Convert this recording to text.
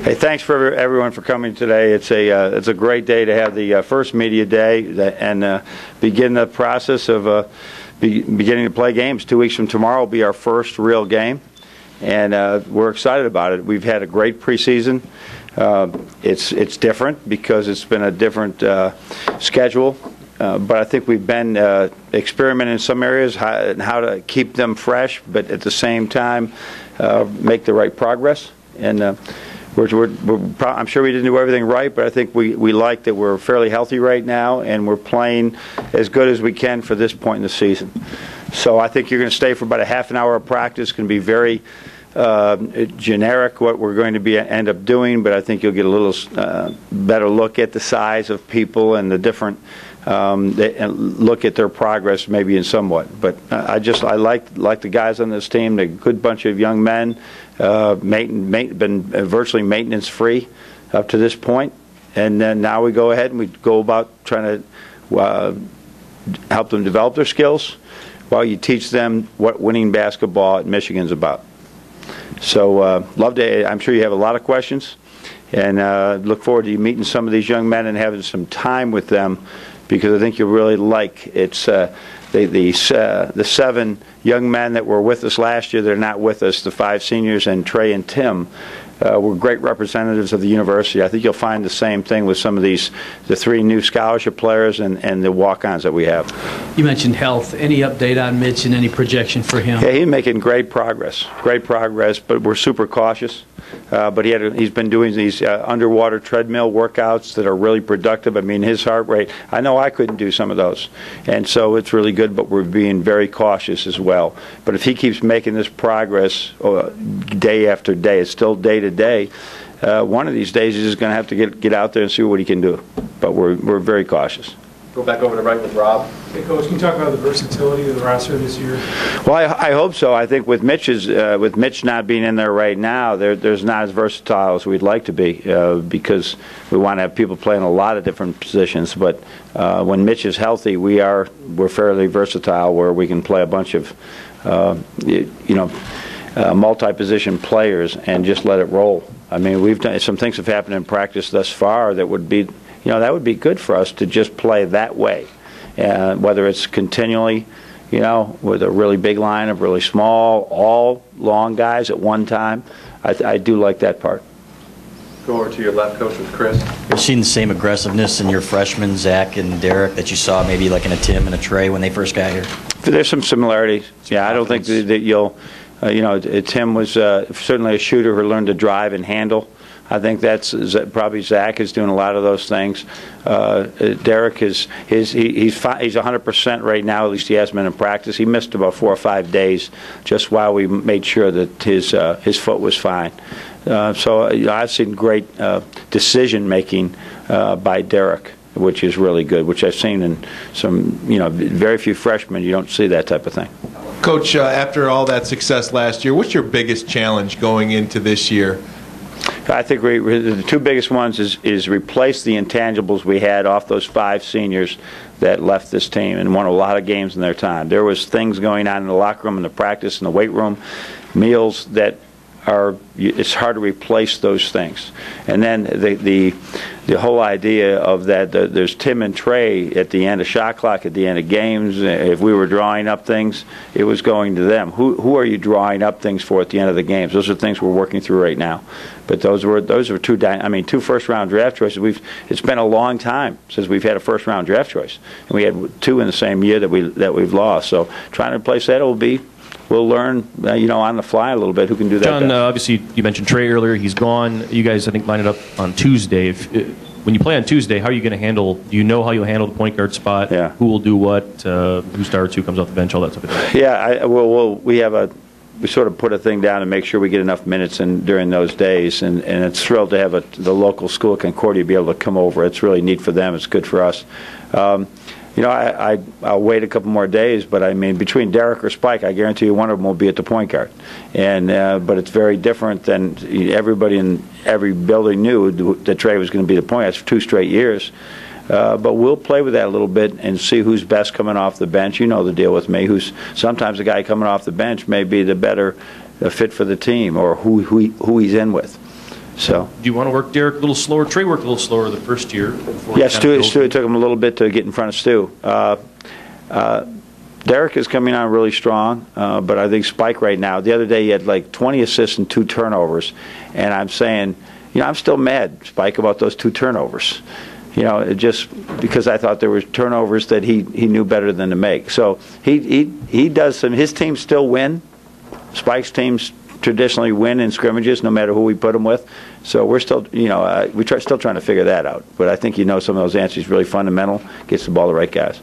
Hey, thanks for everyone for coming today. It's a great day to have the first media day and begin the process of beginning to play games. 2 weeks from tomorrow will be our first real game, and we're excited about it. We've had a great preseason. It's different because it's been a different schedule, but I think we've been experimenting in some areas how to keep them fresh, but at the same time make the right progress. And I'm sure we didn't do everything right, but I think we like that we're fairly healthy right now, and we're playing as good as we can for this point in the season. So I think you're going to stay for about a half an hour of practice. It's going to be very generic what we're going to end up doing, but I think you'll get a little better look at the size of people and the different and look at their progress maybe in somewhat. But I like the guys on this team. They're a good bunch of young men, been virtually maintenance free up to this point, and then now we go ahead and we go about trying to help them develop their skills while you teach them what winning basketball at Michigan's about. So love to. I'm sure you have a lot of questions, and look forward to you meeting some of these young men and having some time with them, because I think you'll really like it's the 7 young men that were with us last year. They're not with us. The 5 seniors and Trey and Tim were great representatives of the university. I think you'll find the same thing with some of the 3 new scholarship players and the walk-ons that we have. You mentioned health. Any update on Mitch and any projection for him? Yeah, he's making great progress, but we're super cautious. But he's been doing these underwater treadmill workouts that are really productive. I mean, his heart rate, I know I couldn't do some of those. And so it's really good, but we're being very cautious as well. But if he keeps making this progress day after day, it's still day to day, one of these days he's just going to have to get out there and see what he can do. But we're very cautious. Go back over to right with Rob. Hey, Coach, can you talk about the versatility of the roster this year? Well, I hope so. I think with Mitch not being in there right now, there's not as versatile as we'd like to be, because we want to have people playing a lot of different positions. But when Mitch is healthy, we're fairly versatile, where we can play a bunch of multi-position players and just let it roll. I mean, we've done some things have happened in practice thus far that would be. That would be good for us to just play that way, whether it's continually, with a really big line of really small, all long guys at one time. I do like that part. Go over to your left, Coach, with Chris. You're seeing the same aggressiveness in your freshmen, Zach and Derek, that you saw maybe like in a Tim and a Trey when they first got here? There's some similarities. Yeah, I don't think that you'll, Tim was certainly a shooter who learned to drive and handle. I think that's probably Zach is doing a lot of those things. Derek he's 100% right now. At least he has been in practice. He missed about 4 or 5 days just while we made sure that his foot was fine. So I've seen great decision making by Derek, which is really good. Which I've seen in some very few freshmen. You don't see that type of thing. Coach, after all that success last year, what's your biggest challenge going into this year? I think the 2 biggest ones is replace the intangibles we had off those 5 seniors that left this team and won a lot of games in their time. There was things going on in the locker room, in the practice, in the weight room, meals that it's hard to replace those things. And then the whole idea of that there's Tim and Trey at the end of shot clock, at the end of games. If we were drawing up things, it was going to them. Who are you drawing up things for at the end of the games? Those are things we're working through right now. But those were 2 first-round draft choices. It's been a long time since we've had a first-round draft choice, and we had 2 in the same year that we've lost. So trying to replace that we'll learn, on the fly a little bit who can do that. John, obviously you mentioned Trey earlier. He's gone. You guys, I think, lined it up on Tuesday. When you play on Tuesday, how are you going to handle? Do you know how you'll handle the point guard spot? Yeah. Who will do what? Who starts? Who comes off the bench? All that type of thing. Yeah. We sort of put a thing down to make sure we get enough minutes in during those days, and it's thrilled to have the local school, Concordia, be able to come over. It's really neat for them. It's good for us. I'll wait a couple more days, but I mean, between Derek or Spike, I guarantee you one of them will be at the point guard. And but it's very different than everybody in every building knew that Trey was going to be the point guard for 2 straight years. But we'll play with that a little bit and see who's best coming off the bench. You know the deal with me. Sometimes the guy coming off the bench may be the better fit for the team, or who he's in with. So. Do you want to work Derek a little slower? Trey worked a little slower the first year. before he Yeah, kind of Stu, it took him a little bit to get in front of Stu. Derek is coming on really strong, but I think Spike right now, the other day he had like 20 assists and 2 turnovers, and I'm saying, I'm still mad, Spike, about those 2 turnovers. Just because I thought there were turnovers that he knew better than to make. So he does some. His teams still win. Spike's teams traditionally win in scrimmages, no matter who we put them with. So we're still, still trying to figure that out. But I think some of those answers. Really fundamental. Gets the ball to the right guys.